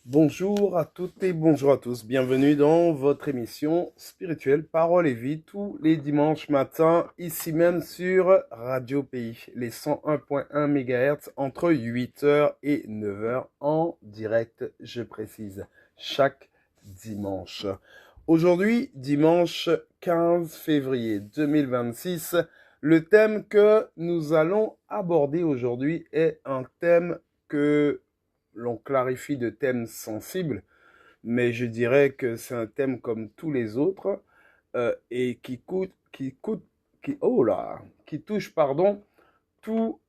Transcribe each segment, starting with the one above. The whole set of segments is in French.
Bonjour à toutes et bonjour à tous. Bienvenue dans votre émission spirituelle Parole et Vie tous les dimanches matins, ici même sur Radio Pays, les 101.1 MHz entre 8h et 9h en direct, je précise, chaque dimanche. Aujourd'hui, dimanche 15 février 2026, le thème que nous allons aborder aujourd'hui est un thème que l'on clarifie de thèmes sensibles, mais je dirais que c'est un thème comme tous les autres et qui touche, tous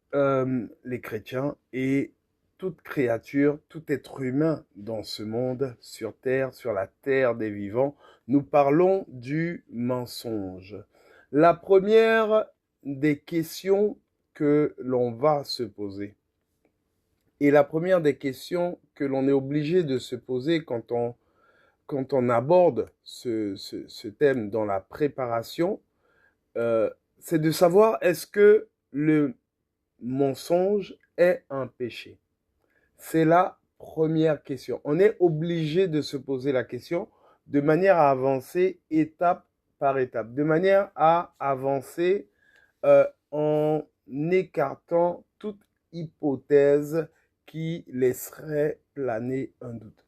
les chrétiens et toute créature, tout être humain dans ce monde, sur la terre des vivants. Nous parlons du mensonge. La première des questions que l'on va se poser, et la première des questions que l'on est obligé de se poser quand on aborde ce thème dans la préparation, c'est de savoir est-ce que le mensonge est un péché. C'est la première question. On est obligé de se poser la question de manière à avancer étape par étape, de manière à avancer en écartant toute hypothèse qui laisserait planer un doute.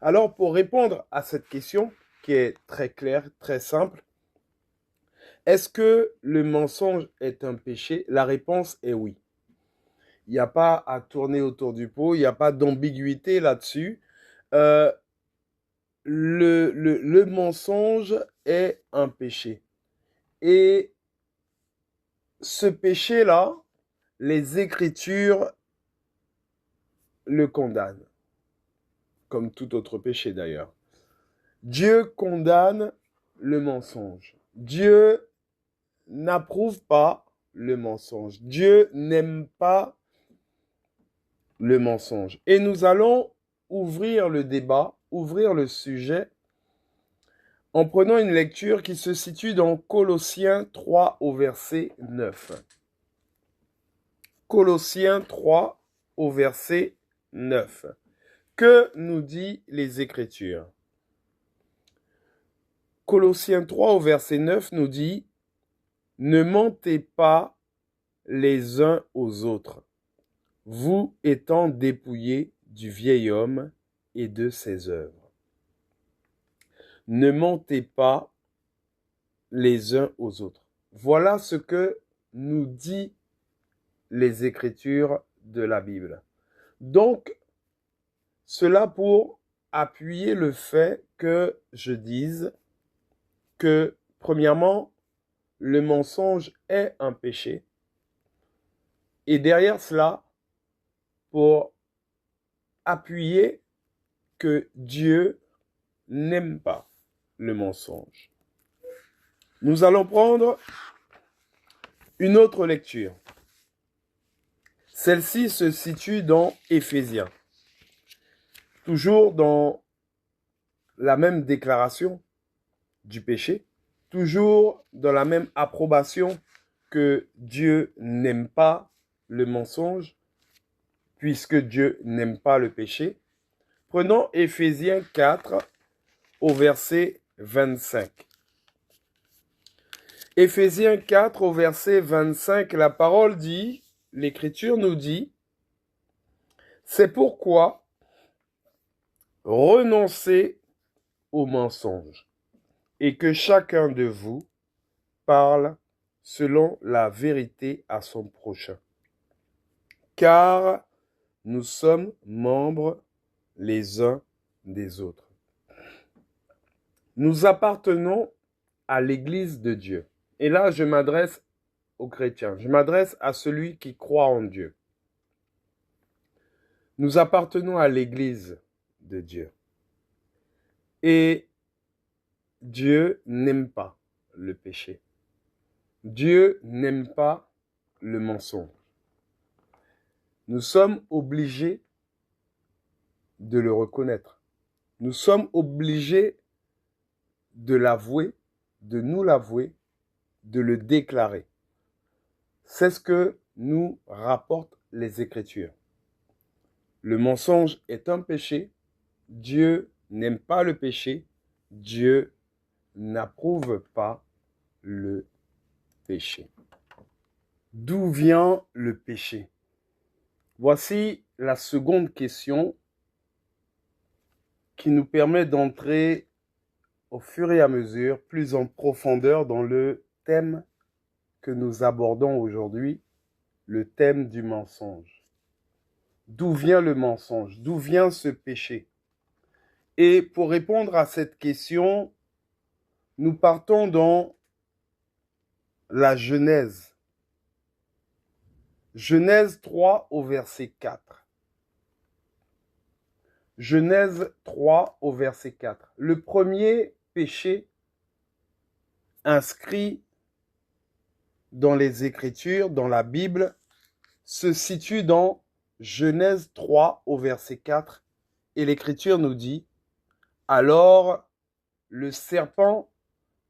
Alors, pour répondre à cette question, qui est très claire, très simple, est-ce que le mensonge est un péché? La réponse est oui. Il n'y a pas à tourner autour du pot, il n'y a pas d'ambiguïté là-dessus. Le mensonge est un péché. Et ce péché-là, les Écritures le condamnent, comme tout autre péché d'ailleurs. Dieu condamne le mensonge. Dieu n'approuve pas le mensonge. Dieu n'aime pas le mensonge. Et nous allons ouvrir le débat, ouvrir le sujet, en prenant une lecture qui se situe dans Colossiens 3 au verset 9. Colossiens 3 au verset 9. Que nous dit les Écritures? Colossiens 3 au verset 9 nous dit « Ne mentez pas les uns aux autres, vous étant dépouillés du vieil homme et de ses œuvres. » Ne mentez pas les uns aux autres. Voilà ce que nous dit les Écritures de la Bible. Donc, cela pour appuyer le fait que je dise que, premièrement, le mensonge est un péché. Et derrière cela, pour appuyer que Dieu n'aime pas le mensonge. Nous allons prendre une autre lecture. Celle-ci se situe dans Éphésiens. Toujours dans la même déclaration du péché, toujours dans la même approbation que Dieu n'aime pas le mensonge, puisque Dieu n'aime pas le péché. Prenons Éphésiens 4 au verset 25. Éphésiens 4 au verset 25, la parole dit, l'Écriture nous dit, « C'est pourquoi renoncez au mensonge et que chacun de vous parle selon la vérité à son prochain. Car nous sommes membres les uns des autres. » Nous appartenons à l'Église de Dieu. Et là, je m'adresse aux chrétiens. Je m'adresse à celui qui croit en Dieu. Nous appartenons à l'Église de Dieu. Et Dieu n'aime pas le péché. Dieu n'aime pas le mensonge. Nous sommes obligés de le reconnaître. Nous sommes obligés de l'avouer, de nous l'avouer, de le déclarer. C'est ce que nous rapportent les Écritures. Le mensonge est un péché. Dieu n'aime pas le péché. Dieu n'approuve pas le péché. D'où vient le péché? Voici la seconde question qui nous permet d'entrer au fur et à mesure plus en profondeur dans le thème que nous abordons aujourd'hui, le thème du mensonge. D'où vient le mensonge? D'où vient ce péché? Et pour répondre à cette question, nous partons dans la Genèse. Genèse 3 au verset 4. Genèse 3 au verset 4. Le premier péché inscrit dans les Écritures, dans la Bible, se situe dans Genèse 3 au verset 4. Et l'Écriture nous dit, « Alors le serpent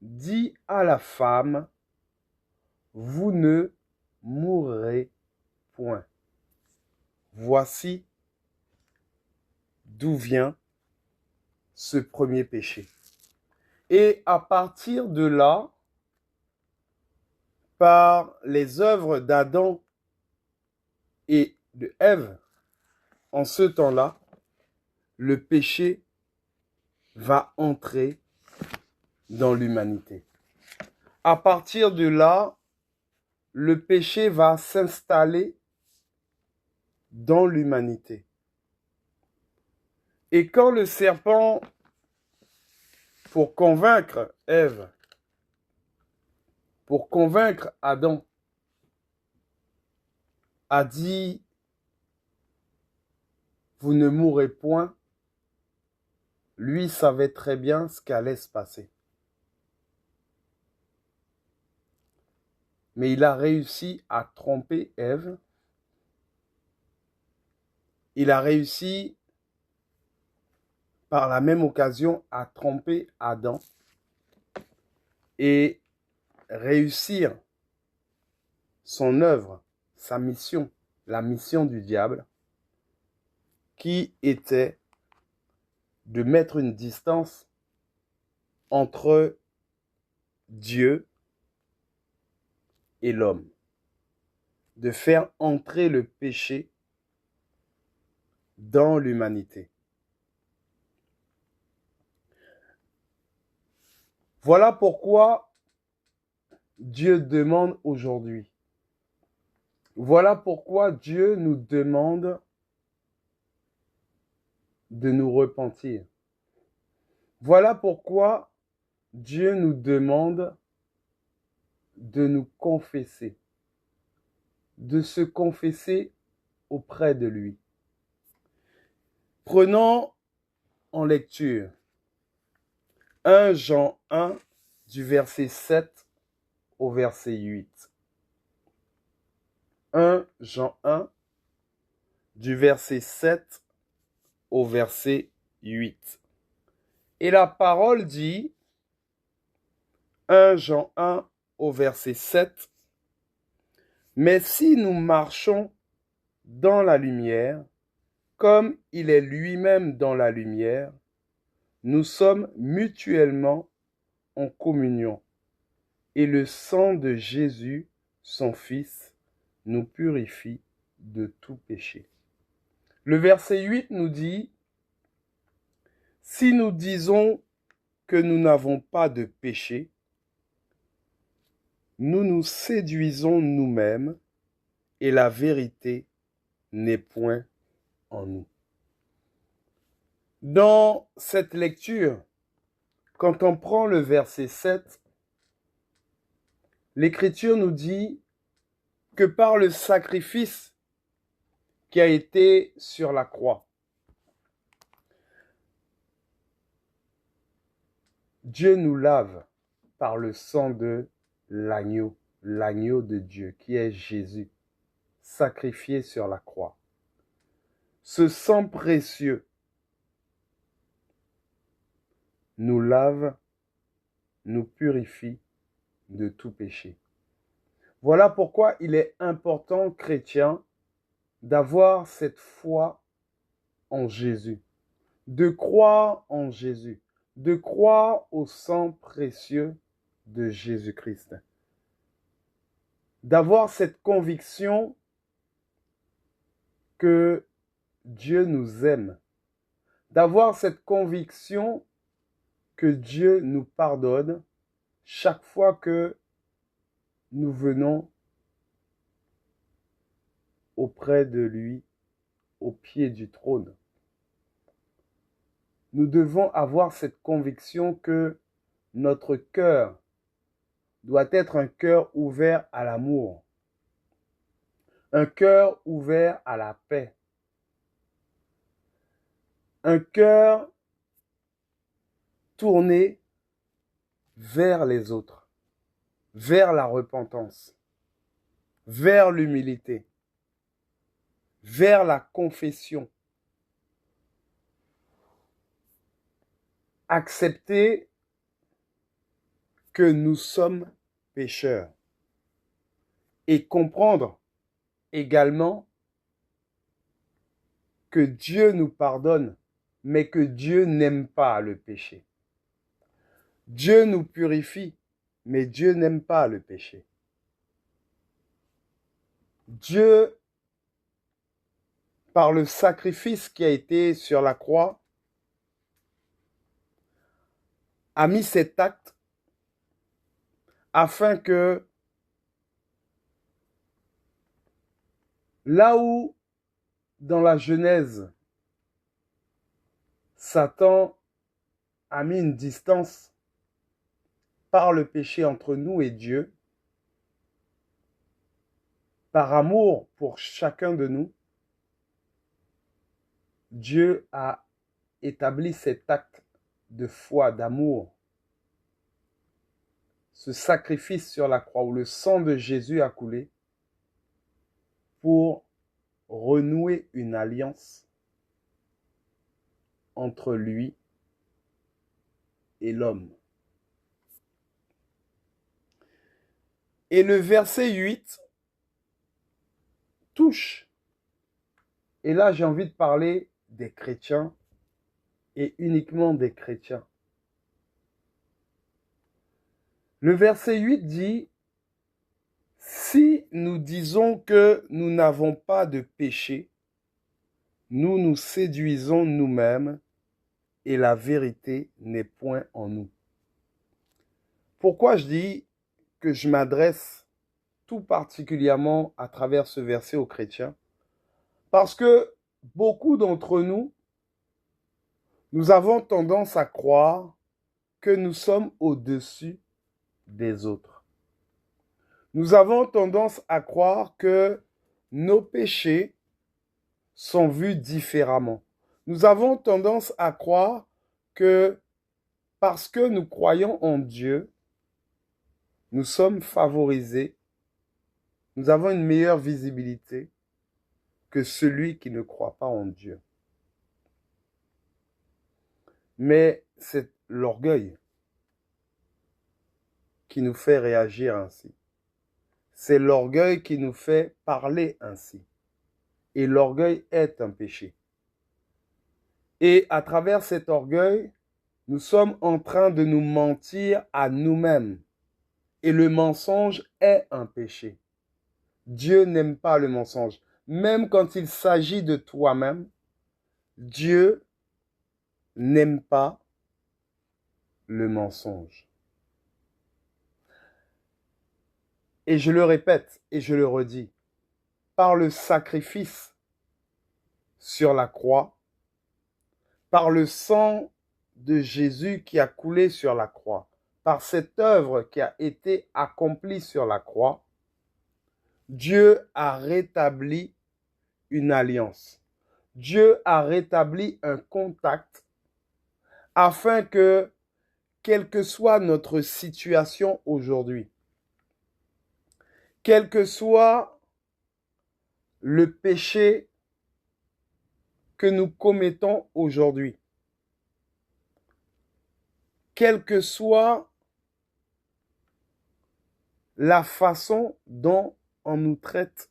dit à la femme, « Vous ne mourrez point. » Voici d'où vient ce premier péché. Et à partir de là, par les œuvres d'Adam et de Ève, en ce temps-là, le péché va entrer dans l'humanité. À partir de là, le péché va s'installer dans l'humanité. Et quand le serpent, pour convaincre Ève, pour convaincre Adam, a dit « Vous ne mourrez point », lui savait très bien ce qu'allait se passer. Mais il a réussi à tromper Ève. Il a réussi, par la même occasion, à tromper Adam et réussir son œuvre, sa mission, la mission du diable, qui était de mettre une distance entre Dieu et l'homme, de faire entrer le péché dans l'humanité. Voilà pourquoi Dieu demande aujourd'hui. Voilà pourquoi Dieu nous demande de nous repentir. Voilà pourquoi Dieu nous demande de nous confesser, de se confesser auprès de lui. Prenons en lecture 1 Jean 1 du verset 7 au verset 8. 1 Jean 1 du verset 7 au verset 8. Et la parole dit, 1 Jean 1 au verset 7, « Mais si nous marchons dans la lumière, comme il est lui-même dans la lumière, nous sommes mutuellement en communion, et le sang de Jésus, son Fils, nous purifie de tout péché. » Le verset 8 nous dit, « Si nous disons que nous n'avons pas de péché, nous nous séduisons nous-mêmes et la vérité n'est point en nous. » Dans cette lecture, quand on prend le verset 7, l'Écriture nous dit que par le sacrifice qui a été sur la croix, Dieu nous lave par le sang de l'agneau de Dieu, qui est Jésus, sacrifié sur la croix. Ce sang précieux nous lave, nous purifie de tout péché. Voilà pourquoi il est important, chrétien, d'avoir cette foi en Jésus, de croire en Jésus, de croire au sang précieux de Jésus-Christ, d'avoir cette conviction que Dieu nous aime, d'avoir cette conviction que Dieu nous pardonne chaque fois que nous venons auprès de lui, au pied du trône. Nous devons avoir cette conviction que notre cœur doit être un cœur ouvert à l'amour, un cœur ouvert à la paix, un cœur tourné vers les autres, vers la repentance, vers l'humilité, vers la confession. Accepter que nous sommes pécheurs et comprendre également que Dieu nous pardonne, mais que Dieu n'aime pas le péché. Dieu nous purifie, mais Dieu n'aime pas le péché. Dieu, par le sacrifice qui a été sur la croix, a mis cet acte afin que là où, dans la Genèse, Satan a mis une distance par le péché entre nous et Dieu, par amour pour chacun de nous, Dieu a établi cet acte de foi, d'amour, ce sacrifice sur la croix où le sang de Jésus a coulé pour renouer une alliance entre lui et l'homme. Et le verset 8 touche. Et là, j'ai envie de parler des chrétiens et uniquement des chrétiens. Le verset 8 dit, « Si nous disons que nous n'avons pas de péché, nous nous séduisons nous-mêmes et la vérité n'est point en nous. » Pourquoi je dis que je m'adresse tout particulièrement à travers ce verset aux chrétiens? Parce que beaucoup d'entre nous, nous avons tendance à croire que nous sommes au-dessus des autres. Nous avons tendance à croire que nos péchés sont vus différemment. Nous avons tendance à croire que parce que nous croyons en Dieu, nous sommes favorisés, nous avons une meilleure visibilité que celui qui ne croit pas en Dieu. Mais c'est l'orgueil qui nous fait réagir ainsi. C'est l'orgueil qui nous fait parler ainsi. Et l'orgueil est un péché. Et à travers cet orgueil, nous sommes en train de nous mentir à nous-mêmes. Et le mensonge est un péché. Dieu n'aime pas le mensonge. Même quand il s'agit de toi-même, Dieu n'aime pas le mensonge. Et je le répète et je le redis, par le sacrifice sur la croix, par le sang de Jésus qui a coulé sur la croix, par cette œuvre qui a été accomplie sur la croix, Dieu a rétabli une alliance. Dieu a rétabli un contact afin que, quelle que soit notre situation aujourd'hui, quel que soit le péché que nous commettons aujourd'hui, quelle que soit la façon dont on nous traite,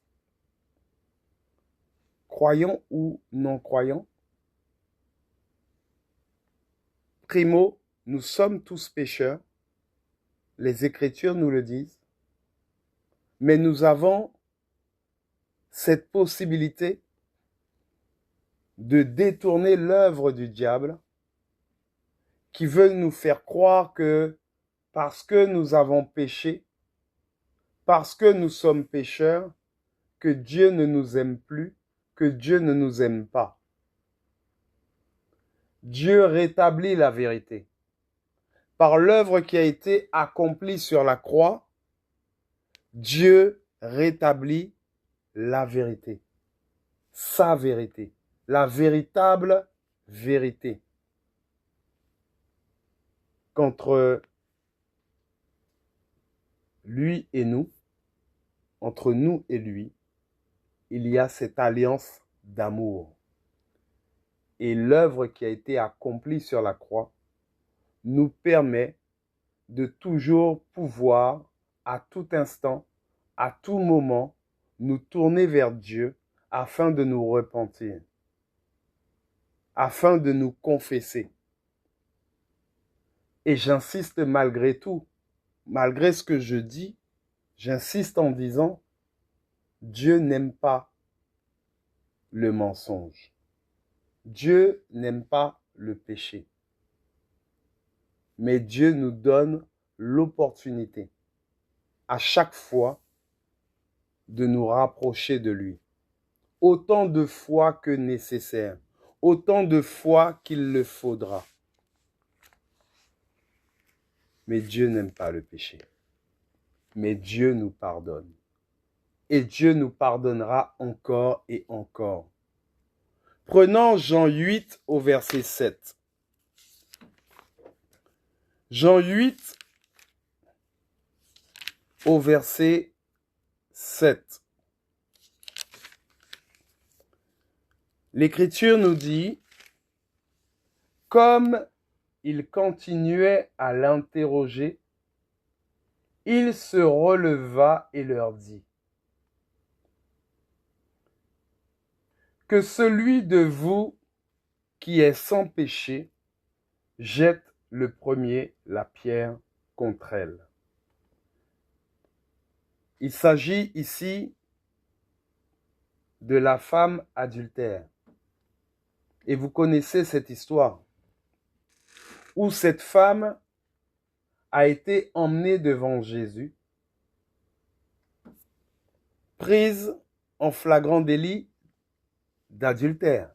croyants ou non croyants, Primo, nous sommes tous pécheurs. Les Écritures nous le disent. Mais nous avons cette possibilité de détourner l'œuvre du diable qui veut nous faire croire que parce que nous avons péché, parce que nous sommes pécheurs, que Dieu ne nous aime plus, que Dieu ne nous aime pas. Dieu rétablit la vérité. Par l'œuvre qui a été accomplie sur la croix, Dieu rétablit la vérité, sa vérité, la véritable vérité. Qu'entre lui et nous, entre nous et lui, il y a cette alliance d'amour. Et l'œuvre qui a été accomplie sur la croix nous permet de toujours pouvoir, à tout instant, à tout moment, nous tourner vers Dieu afin de nous repentir, afin de nous confesser. Et j'insiste malgré tout, malgré ce que je dis, j'insiste en disant, Dieu n'aime pas le mensonge. Dieu n'aime pas le péché. Mais Dieu nous donne l'opportunité à chaque fois de nous rapprocher de lui. Autant de fois que nécessaire, autant de fois qu'il le faudra. Mais Dieu n'aime pas le péché. Mais Dieu nous pardonne. Et Dieu nous pardonnera encore et encore. Prenons Jean 8 au verset 7. Jean 8 au verset 7. L'Écriture nous dit, comme il continuait à l'interroger, il se releva et leur dit, que celui de vous qui est sans péché jette le premier la pierre contre elle. Il s'agit ici de la femme adultère. Et vous connaissez cette histoire où cette femme a été emmenée devant Jésus, prise en flagrant délit d'adultère.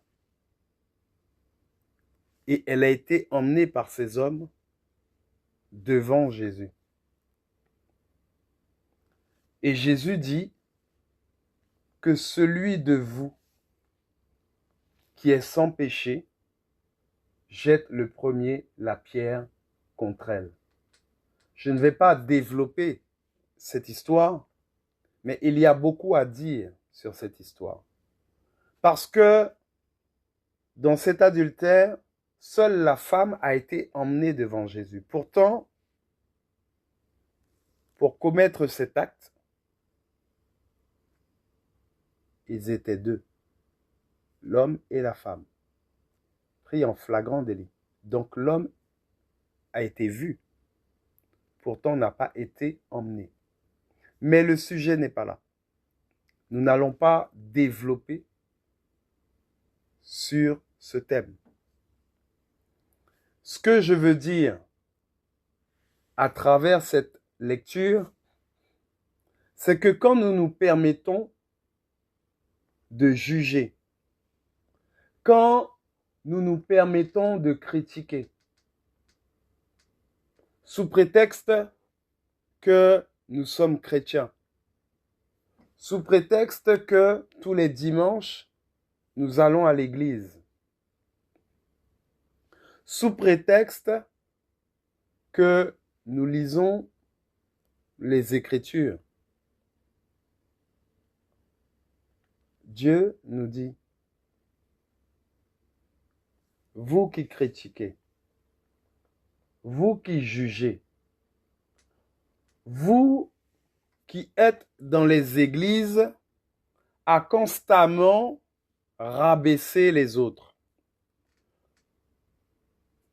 Et elle a été emmenée par ces hommes devant Jésus. Et Jésus dit que celui de vous qui est sans péché jette le premier la pierre contre elle. Je ne vais pas développer cette histoire, mais il y a beaucoup à dire sur cette histoire. Parce que dans cet adultère, seule la femme a été emmenée devant Jésus. Pourtant, pour commettre cet acte, ils étaient deux, l'homme et la femme, pris en flagrant délit. Donc l'homme a été vu, pourtant n'a pas été emmené. Mais le sujet n'est pas là. Nous n'allons pas développer sur ce thème. Ce que je veux dire à travers cette lecture, c'est que quand nous nous permettons de juger, quand nous nous permettons de critiquer, sous prétexte que nous sommes chrétiens, sous prétexte que tous les dimanches, nous allons à l'église, sous prétexte que nous lisons les Écritures. Dieu nous dit, vous qui critiquez, vous qui jugez, vous qui êtes dans les églises à constamment rabaisser les autres,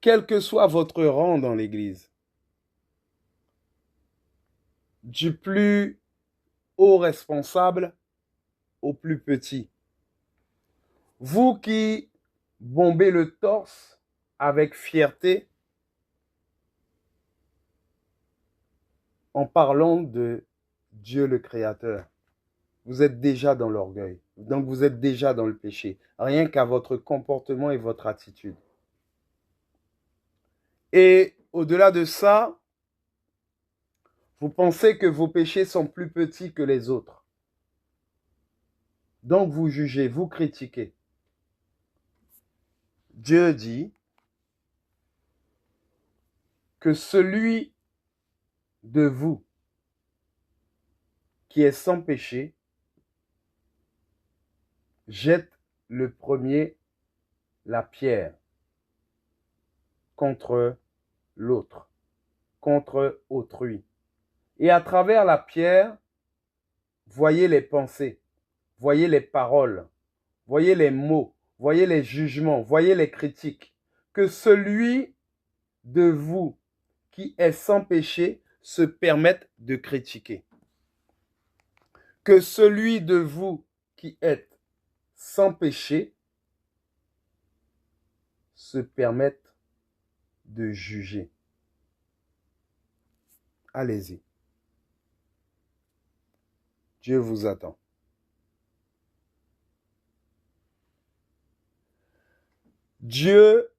quel que soit votre rang dans l'Église, du plus haut responsable au plus petit. Vous qui bombez le torse avec fierté en parlant de Dieu le Créateur, vous êtes déjà dans l'orgueil. Donc vous êtes déjà dans le péché, rien qu'à votre comportement et votre attitude. Et au-delà de ça, vous pensez que vos péchés sont plus petits que les autres. Donc vous jugez, vous critiquez. Dieu dit que celui de vous qui est sans péché jette le premier la pierre contre l'autre, contre autrui. Et à travers la pierre, voyez les pensées, voyez les paroles, voyez les mots, voyez les jugements, voyez les critiques. Que celui de vous qui est sans péché se permette de critiquer. Que celui de vous qui est sans péché se permette de juger. Allez-y. Dieu vous attend. Dieu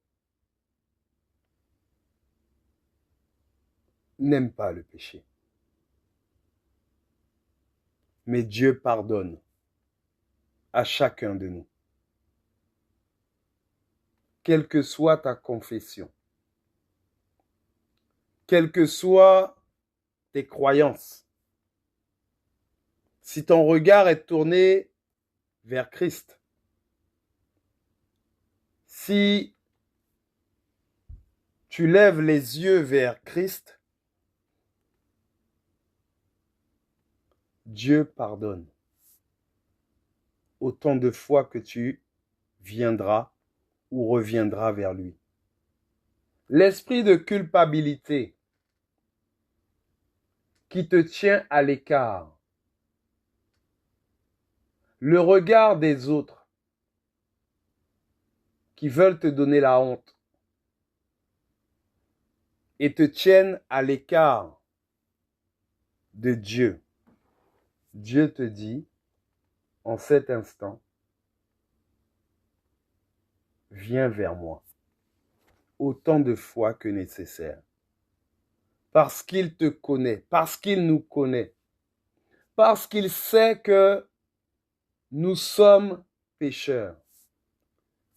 n'aime pas le péché. Mais Dieu pardonne à chacun de nous. Quelle que soit ta confession, quelles que soient tes croyances, si ton regard est tourné vers Christ, si tu lèves les yeux vers Christ, Dieu pardonne autant de fois que tu viendras ou reviendras vers lui. L'esprit de culpabilité qui te tient à l'écart, le regard des autres qui veulent te donner la honte et te tiennent à l'écart de Dieu. Dieu te dit, en cet instant, viens vers moi, autant de fois que nécessaire. Parce qu'il te connaît, parce qu'il nous connaît, parce qu'il sait que nous sommes pécheurs,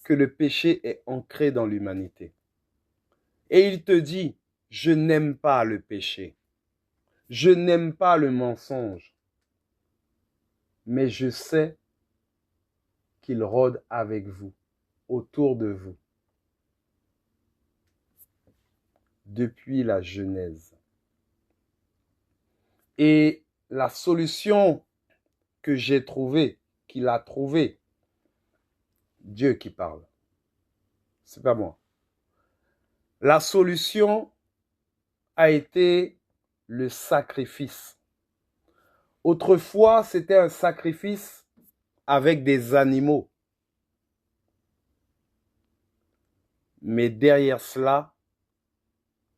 que le péché est ancré dans l'humanité. Et il te dit, je n'aime pas le péché, je n'aime pas le mensonge, mais je sais qu'il rôde avec vous, autour de vous, depuis la Genèse. Et la solution que j'ai trouvée, qu'il a trouvée, Dieu qui parle, c'est pas moi. La solution a été le sacrifice. Autrefois, c'était un sacrifice avec des animaux. Mais derrière cela,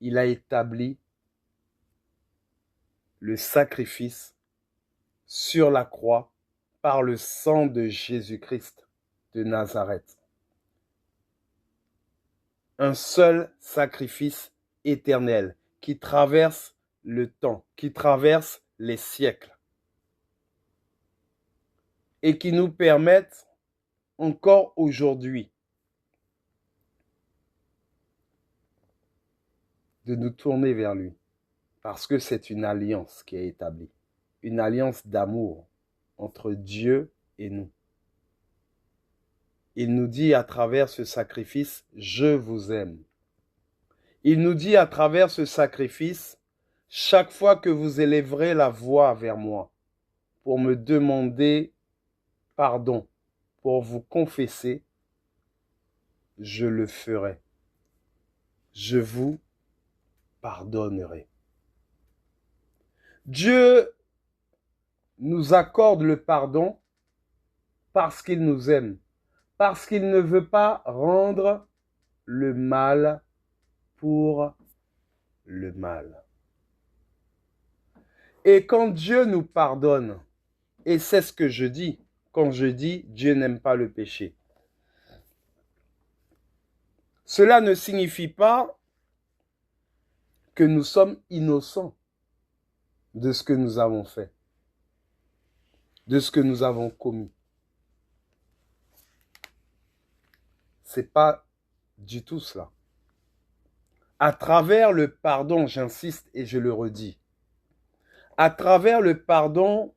il a établi le sacrifice sur la croix par le sang de Jésus-Christ de Nazareth. Un seul sacrifice éternel qui traverse le temps, qui traverse les siècles et qui nous permettent encore aujourd'hui de nous tourner vers lui parce que c'est une alliance qui est établie, une alliance d'amour entre Dieu et nous. Il nous dit à travers ce sacrifice, je vous aime. Il nous dit à travers ce sacrifice, chaque fois que vous élèverez la voix vers moi pour me demander pardon, pour vous confesser, je le ferai. je vous pardonnerai. Dieu nous accorde le pardon parce qu'il nous aime, parce qu'il ne veut pas rendre le mal pour le mal. Et quand Dieu nous pardonne, et c'est ce que je dis quand je dis Dieu n'aime pas le péché, cela ne signifie pas que nous sommes innocents de ce que nous avons fait, de ce que nous avons commis. C'est pas du tout cela. À travers le pardon, j'insiste et je le redis, à travers le pardon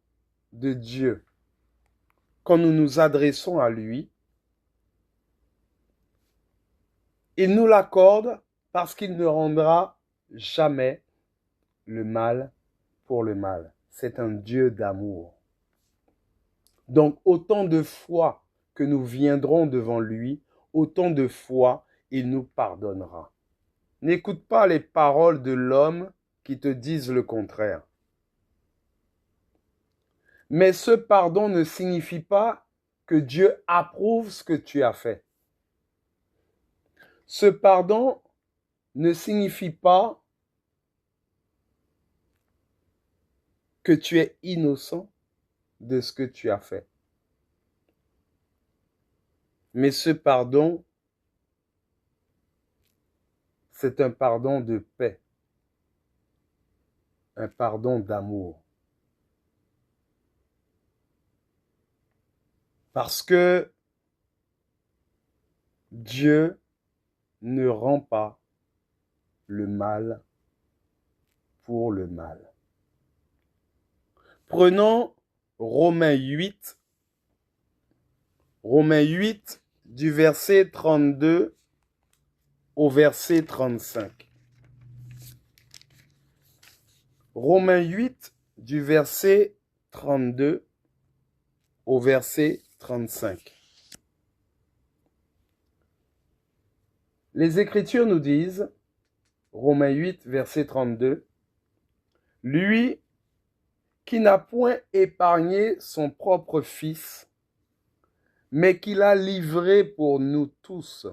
de Dieu, quand nous nous adressons à lui, il nous l'accorde parce qu'il ne rendra jamais le mal pour le mal. C'est un Dieu d'amour. Donc, autant de fois que nous viendrons devant lui, autant de fois il nous pardonnera. N'écoute pas les paroles de l'homme qui te disent le contraire. Mais ce pardon ne signifie pas que Dieu approuve ce que tu as fait. Ce pardon ne signifie pas que tu es innocent de ce que tu as fait. Mais ce pardon, c'est un pardon de paix, un pardon d'amour. Parce que Dieu ne rend pas le mal pour le mal. Prenons Romains 8 du verset 32 au verset 35. Romains 8 du verset 32 au verset 35. Les Écritures nous disent, Romains 8, verset 32, « Lui qui n'a point épargné son propre Fils, mais qui l'a livré pour nous tous,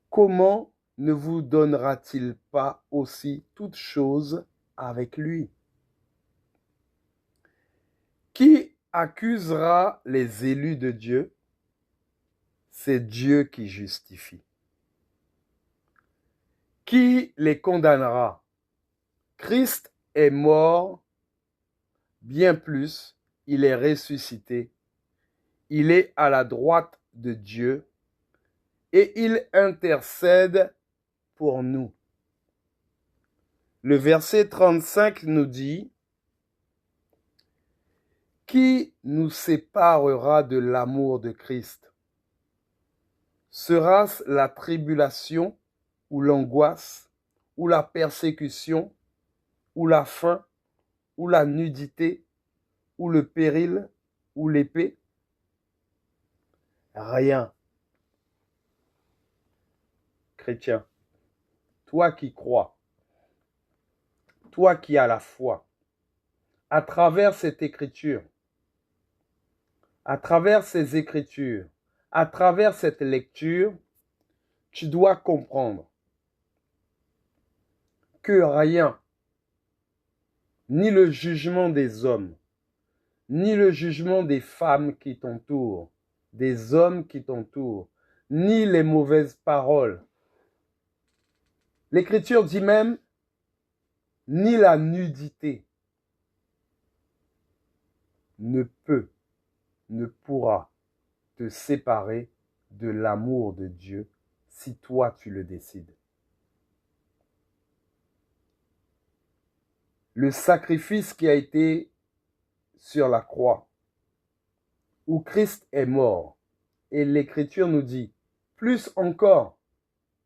comment ne vous donnera-t-il pas aussi toutes choses avec lui? Qui accusera les élus de Dieu? C'est Dieu qui justifie. Qui les condamnera? Christ est mort, bien plus, il est ressuscité. Il est à la droite de Dieu et il intercède pour nous. Le verset 35 nous dit, « Qui nous séparera de l'amour de Christ? Sera-ce la tribulation ou l'angoisse ou la persécution ou la faim ou la nudité ou le péril ou l'épée? Rien. » Chrétien, toi qui crois, toi qui as la foi, à travers cette écriture, à travers ces écritures, à travers cette lecture, tu dois comprendre que rien, ni le jugement des hommes, ni le jugement des femmes qui t'entourent, des hommes qui t'entourent, ni les mauvaises paroles. L'Écriture dit même, ni la nudité ne peut, ne pourra te séparer de l'amour de Dieu si toi tu le décides. Le sacrifice qui a été sur la croix, où Christ est mort, et l'Écriture nous dit, plus encore,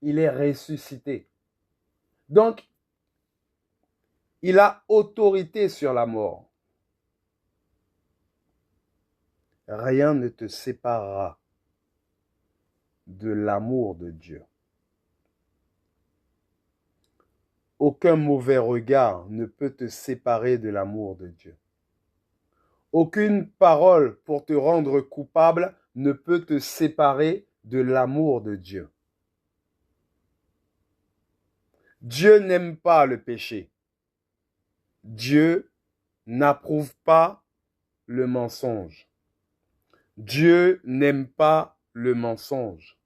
il est ressuscité. Donc, il a autorité sur la mort. Rien ne te séparera de l'amour de Dieu. Aucun mauvais regard ne peut te séparer de l'amour de Dieu. Aucune parole pour te rendre coupable ne peut te séparer de l'amour de Dieu. Dieu n'aime pas le péché. Dieu n'approuve pas le mensonge. Dieu n'aime pas le mensonge.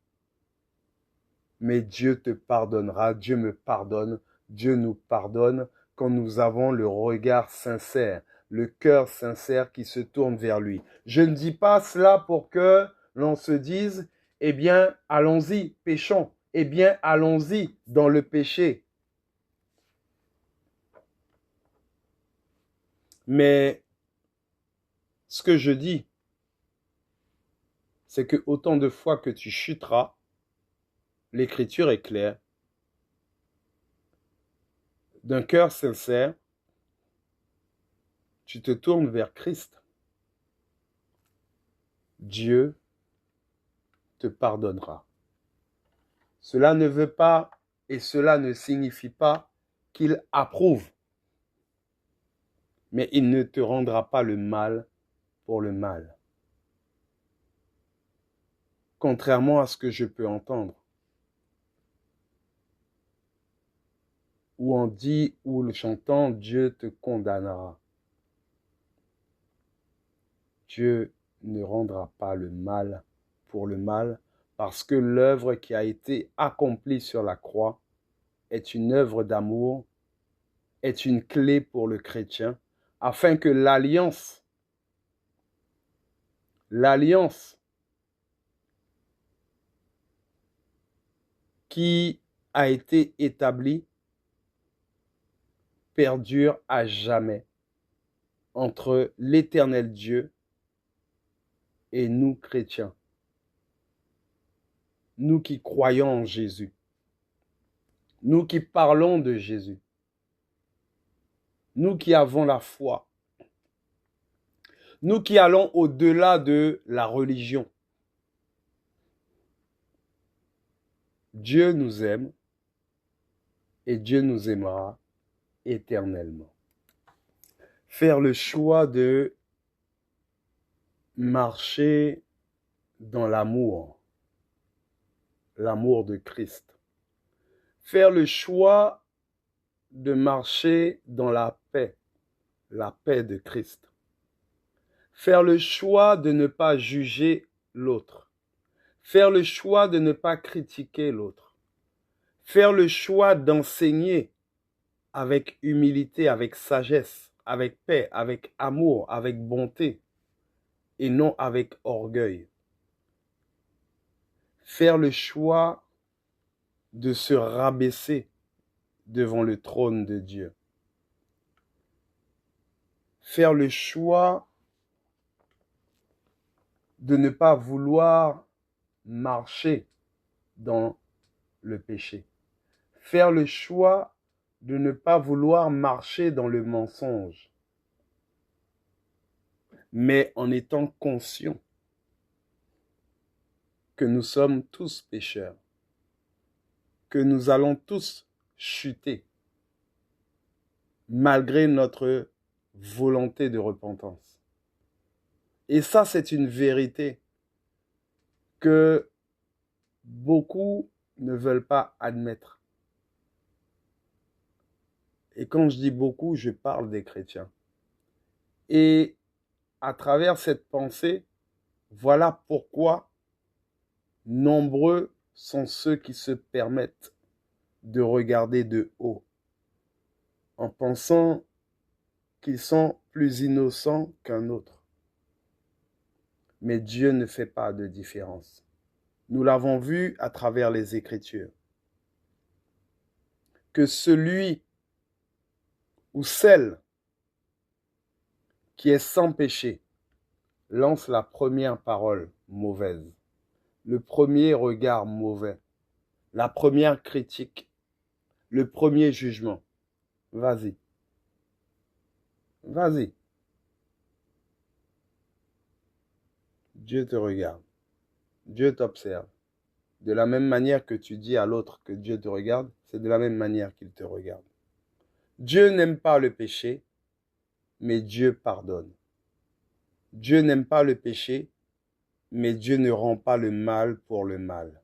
Mais Dieu te pardonnera, Dieu me pardonne, Dieu nous pardonne quand nous avons le regard sincère, le cœur sincère qui se tourne vers lui. Je ne dis pas cela pour que l'on se dise, eh bien, allons-y, péchons, eh bien, allons-y dans le péché. Mais ce que je dis, c'est que autant de fois que tu chuteras, l'Écriture est claire, d'un cœur sincère, tu te tournes vers Christ. Dieu te pardonnera. Cela ne veut pas et cela ne signifie pas qu'il approuve. Mais il ne te rendra pas le mal pour le mal. Contrairement à ce que je peux entendre. Où on dit, ou j'entends, Dieu te condamnera. Dieu ne rendra pas le mal pour le mal parce que l'œuvre qui a été accomplie sur la croix est une œuvre d'amour, est une clé pour le chrétien, afin que l'alliance qui a été établie perdure à jamais entre l'Éternel Dieu et nous chrétiens, nous qui croyons en Jésus, nous qui parlons de Jésus, nous qui avons la foi, nous qui allons au-delà de la religion. Dieu nous aime et Dieu nous aimera éternellement. Faire le choix de marcher dans l'amour de Christ. Faire le choix de marcher dans la paix de Christ. Faire le choix de ne pas juger l'autre. Faire le choix de ne pas critiquer l'autre. Faire le choix d'enseigner avec humilité, avec sagesse, avec paix, avec amour, avec bonté, et non avec orgueil. Faire le choix de se rabaisser devant le trône de Dieu. Faire le choix de ne pas vouloir marcher dans le péché. Faire le choix de ne pas vouloir marcher dans le mensonge, mais en étant conscient que nous sommes tous pécheurs, que nous allons tous chuter, malgré notre volonté de repentance. Et ça, c'est une vérité que beaucoup ne veulent pas admettre. Et quand je dis beaucoup, je parle des chrétiens. Et à travers cette pensée, voilà pourquoi nombreux sont ceux qui se permettent de regarder de haut, en pensant qu'ils sont plus innocents qu'un autre. Mais Dieu ne fait pas de différence. Nous l'avons vu à travers les Écritures. Que celui ou celle qui est sans péché lance la première parole mauvaise, le premier regard mauvais, la première critique, le premier jugement. Vas-y. Vas-y. Dieu te regarde. Dieu t'observe. De la même manière que tu dis à l'autre que Dieu te regarde, c'est de la même manière qu'il te regarde. Dieu n'aime pas le péché, mais Dieu pardonne. Dieu n'aime pas le péché, mais Dieu ne rend pas le mal pour le mal.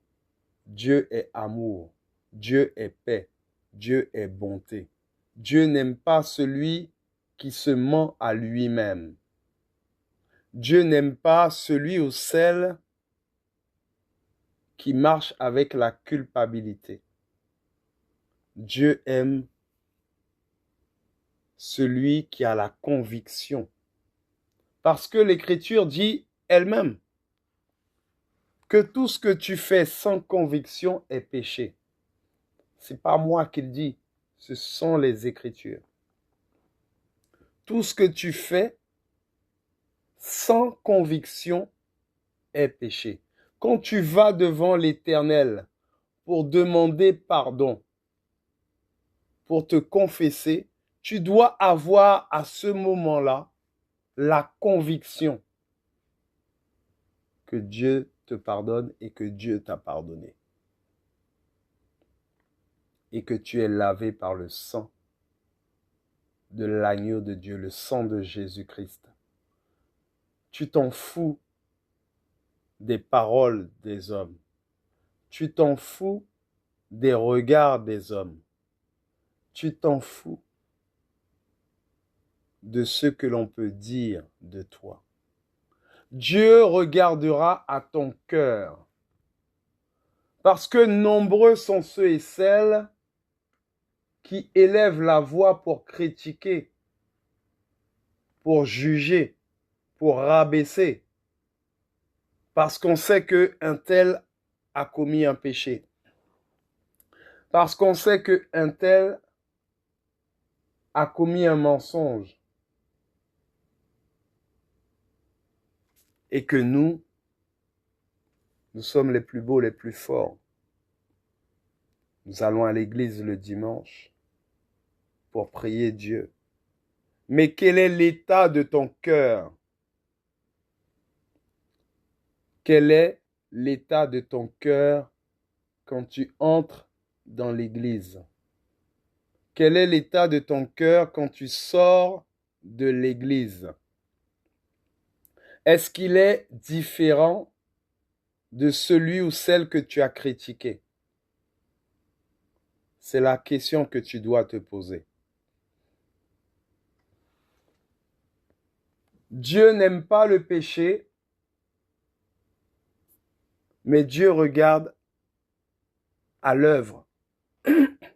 Dieu est amour, Dieu est paix, Dieu est bonté. Dieu n'aime pas celui qui se ment à lui-même. Dieu n'aime pas celui ou celle qui marche avec la culpabilité. Dieu aime celui qui a la conviction. Parce que l'Écriture dit elle-même que tout ce que tu fais sans conviction est péché. C'est pas moi qui le dis, ce sont les Écritures. Tout ce que tu fais sans conviction est péché. Quand tu vas devant l'Éternel pour demander pardon, pour te confesser, tu dois avoir à ce moment-là la conviction que Dieu te pardonne et que Dieu t'a pardonné. Et que tu es lavé par le sang de l'agneau de Dieu, le sang de Jésus-Christ. Tu t'en fous des paroles des hommes. Tu t'en fous des regards des hommes. Tu t'en fous de ce que l'on peut dire de toi. Dieu regardera à ton cœur. Parce que nombreux sont ceux et celles qui élèvent la voix pour critiquer, pour juger, pour rabaisser. Parce qu'on sait qu'un tel a commis un péché. Parce qu'on sait qu'un tel a commis un mensonge. Et que nous sommes les plus beaux, les plus forts. Nous allons à l'église le dimanche pour prier Dieu. Mais quel est l'état de ton cœur? Quel est l'état de ton cœur quand tu entres dans l'église? Quel est l'état de ton cœur quand tu sors de l'église? Est-ce qu'il est différent de celui ou celle que tu as critiqué? C'est la question que tu dois te poser. Dieu n'aime pas le péché, mais Dieu regarde à l'œuvre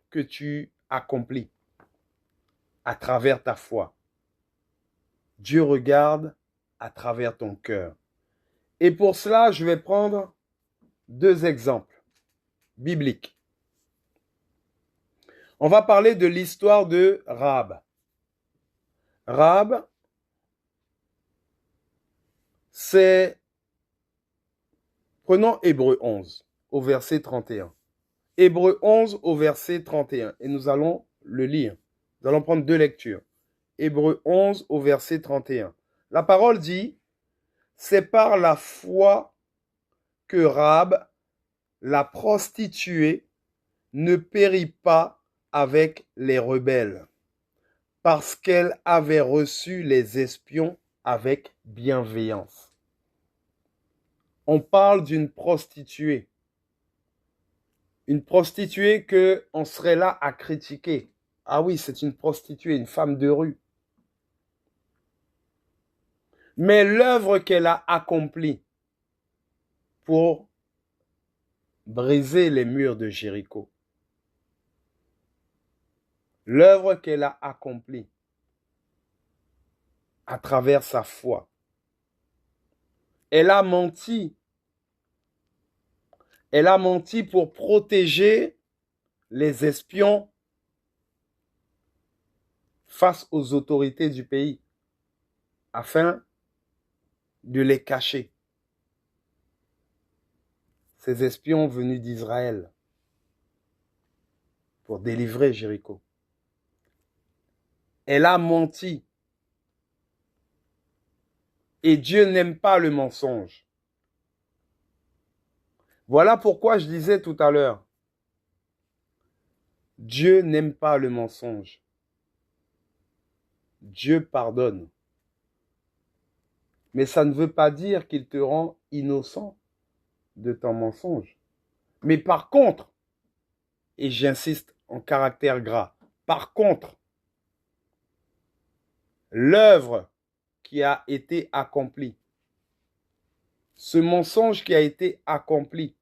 que tu accomplis à travers ta foi. Dieu regarde à travers ton cœur. Et pour cela, je vais prendre deux exemples bibliques. On va parler de l'histoire de Rahab. Rahab, c'est, prenons Hébreux 11 au verset 31. Hébreux 11 au verset 31. Et nous allons le lire. Nous allons prendre deux lectures. Hébreux 11 au verset 31. La parole dit, c'est par la foi que Rahab, la prostituée, ne périt pas avec les rebelles, parce qu'elle avait reçu les espions avec bienveillance. On parle d'une prostituée. Une prostituée qu'on serait là à critiquer. Ah oui, c'est une prostituée, une femme de rue. Mais l'œuvre qu'elle a accomplie pour briser les murs de Jéricho, l'œuvre qu'elle a accomplie à travers sa foi, elle a menti. Elle a menti pour protéger les espions face aux autorités du pays, afin de les cacher. Ces espions venus d'Israël pour délivrer Jéricho. Elle a menti. Et Dieu n'aime pas le mensonge. Voilà pourquoi je disais tout à l'heure, Dieu n'aime pas le mensonge. Dieu pardonne. Mais ça ne veut pas dire qu'il te rend innocent de ton mensonge. Mais par contre, et j'insiste en caractère gras, par contre, l'œuvre qui a été accomplie, ce mensonge qui a été accompli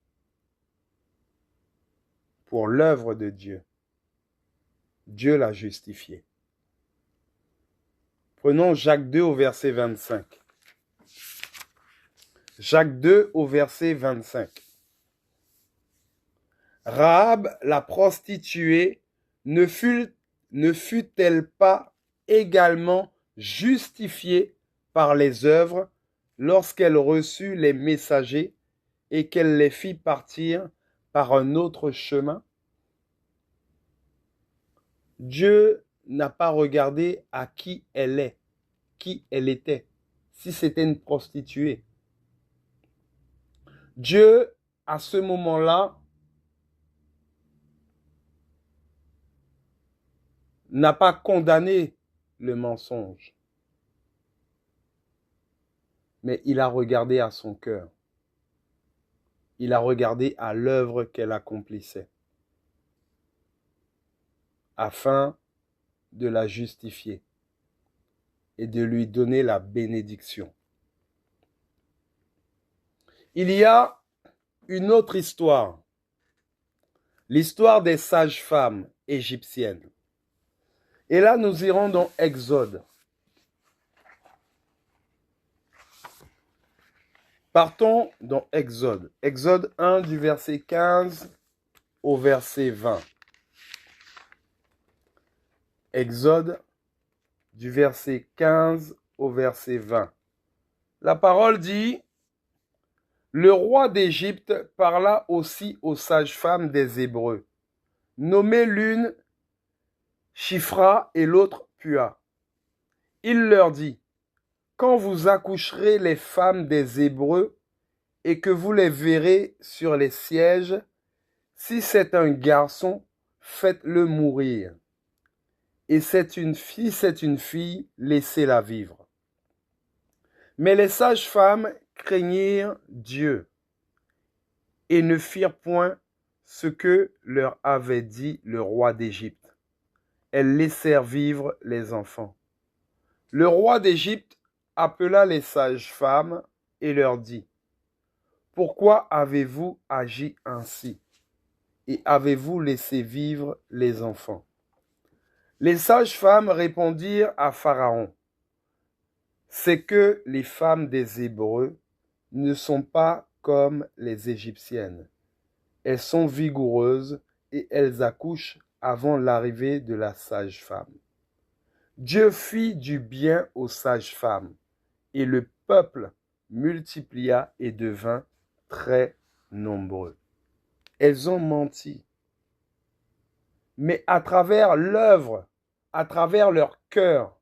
pour l'œuvre de Dieu, Dieu l'a justifié. Prenons Jacques 2 au verset 25. Jacques 2 au verset 25. Rahab, la prostituée, ne fut-elle pas également justifiée par les œuvres lorsqu'elle reçut les messagers et qu'elle les fit partir par un autre chemin? Dieu n'a pas regardé à qui elle est, qui elle était, si c'était une prostituée. Dieu, à ce moment-là, n'a pas condamné le mensonge, mais il a regardé à son cœur. Il a regardé à l'œuvre qu'elle accomplissait, afin de la justifier et de lui donner la bénédiction. Il y a une autre histoire, l'histoire des sages-femmes égyptiennes. Et là, nous irons dans Exode. Partons dans Exode. Exode 1 du verset 15 au verset 20. Exode du verset 15 au verset 20. La parole dit: le roi d'Égypte parla aussi aux sages-femmes des Hébreux, nommées l'une Shifra et l'autre Pua. Il leur dit: quand vous accoucherez les femmes des Hébreux et que vous les verrez sur les sièges, si c'est un garçon, faites-le mourir. Et c'est une fille, laissez-la vivre. Mais les sages-femmes craignirent Dieu et ne firent point ce que leur avait dit le roi d'Égypte. Elles laissèrent vivre les enfants. Le roi d'Égypte appela les sages-femmes et leur dit: pourquoi avez-vous agi ainsi et avez-vous laissé vivre les enfants? Les sages-femmes répondirent à Pharaon: c'est que les femmes des Hébreux ne sont pas comme les Égyptiennes. Elles sont vigoureuses et elles accouchent avant l'arrivée de la sage-femme. Dieu fit du bien aux sages-femmes, et le peuple multiplia et devint très nombreux. Elles ont menti. Mais à travers l'œuvre, à travers leur cœur,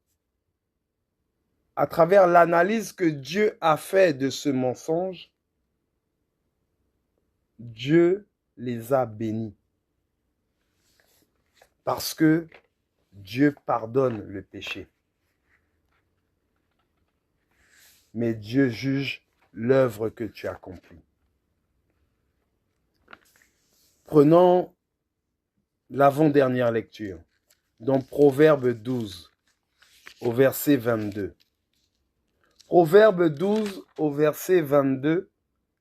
à travers l'analyse que Dieu a fait de ce mensonge, Dieu les a bénis. Parce que Dieu pardonne le péché. Mais Dieu juge l'œuvre que tu accomplis. Prenons l'avant-dernière lecture, dans Proverbe 12, au verset 22. Proverbe 12, au verset 22,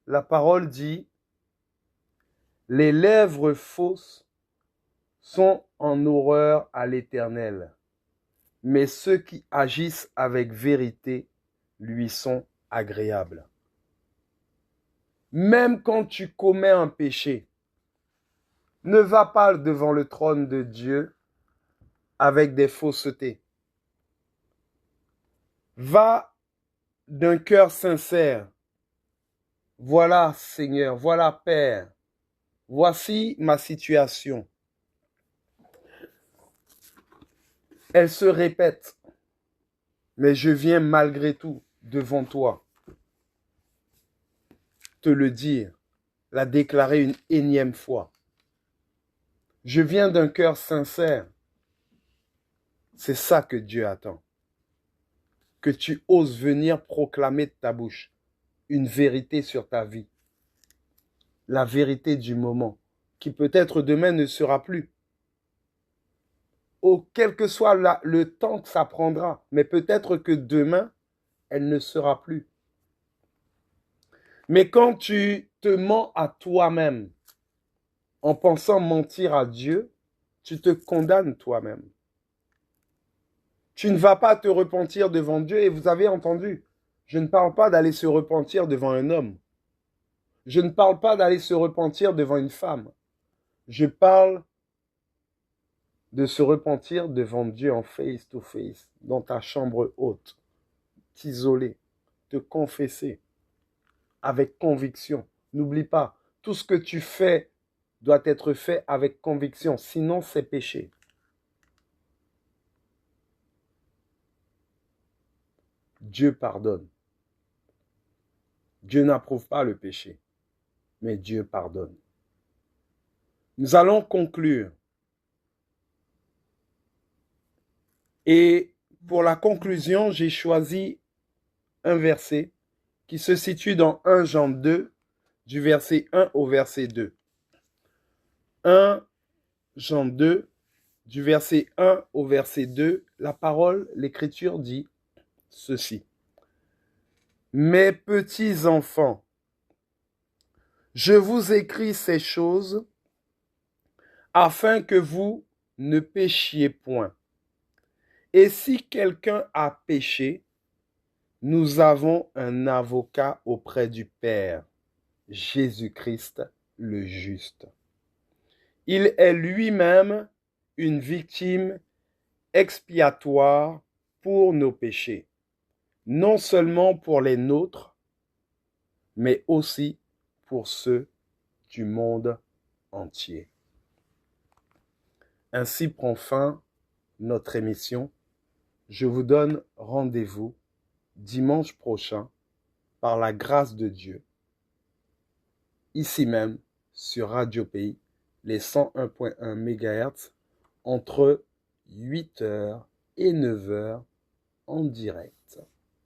la parole dit: les lèvres fausses sont en horreur à l'Éternel, mais ceux qui agissent avec vérité lui sont agréables. Même quand tu commets un péché, ne va pas devant le trône de Dieu avec des faussetés. Va d'un cœur sincère. Voilà, Seigneur, voilà, Père, voici ma situation. Elle se répète, mais je viens malgré tout devant toi te le dire, la déclarer une énième fois. Je viens d'un cœur sincère. C'est ça que Dieu attend. que tu oses venir proclamer de ta bouche une vérité sur ta vie. La vérité du moment, qui peut-être demain ne sera plus. Quel que soit le temps que ça prendra, mais peut-être que demain, elle ne sera plus. Mais quand tu te mens à toi-même, en pensant mentir à Dieu, tu te condamnes toi-même. Tu ne vas pas te repentir devant Dieu. Et vous avez entendu, je ne parle pas d'aller se repentir devant un homme. Je ne parle pas d'aller se repentir devant une femme. Je parle de se repentir devant Dieu en face to face, dans ta chambre haute, t'isoler, te confesser avec conviction. N'oublie pas, tout ce que tu fais doit être fait avec conviction, sinon c'est péché. Dieu pardonne. Dieu n'approuve pas le péché, mais Dieu pardonne. Nous allons conclure. Et pour la conclusion, j'ai choisi un verset qui se situe dans 1 Jean 2, du verset 1 au verset 2. 1 Jean 2, du verset 1 au verset 2, la parole, l'Écriture dit ceci. Mes petits enfants, je vous écris ces choses afin que vous ne péchiez point. Et si quelqu'un a péché, nous avons un avocat auprès du Père, Jésus-Christ le juste. Il est lui-même une victime expiatoire pour nos péchés, non seulement pour les nôtres, mais aussi pour ceux du monde entier. Ainsi prend fin notre émission. Je vous donne rendez-vous dimanche prochain, par la grâce de Dieu, ici même sur Radio Pays, les 101.1 MHz, entre 8h et 9h en direct.